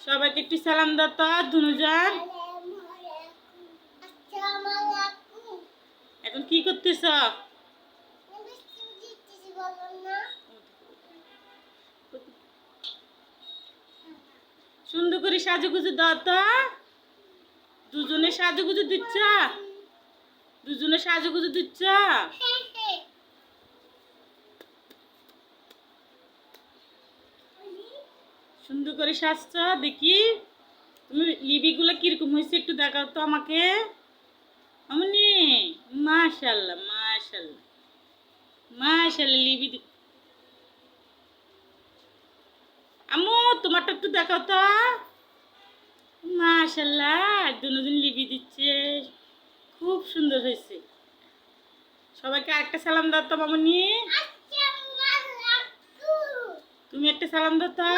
সবাইকে একটু সালাম দাও তো দুনুজান। এখন কি করতেছ? সুন্দর করে সাজুগুজু দাও তো। দুজনে সাজুগুজু দিচ্ছ? দুজনে সাজুগুজু দিচ্ছ? সুন্দর করে সাজছ দেখি। তুমি লিবিগুলো কিরকম হয়েছে একটু দেখাও তো আমাকে। অমনি মাশাআল্লাহ মাশাআল্লাহ মাশাআল্লাহ লিবি। আম্মু তোমারটা একটু দেখাও তো। মাশাআল্লাহ দুজন লিবি দিচ্ছে, খুব সুন্দর হয়েছে। সবাইকে আরেকটা সালাম দাও তো মামুনি। তুমি একটা সালাম দাও তো।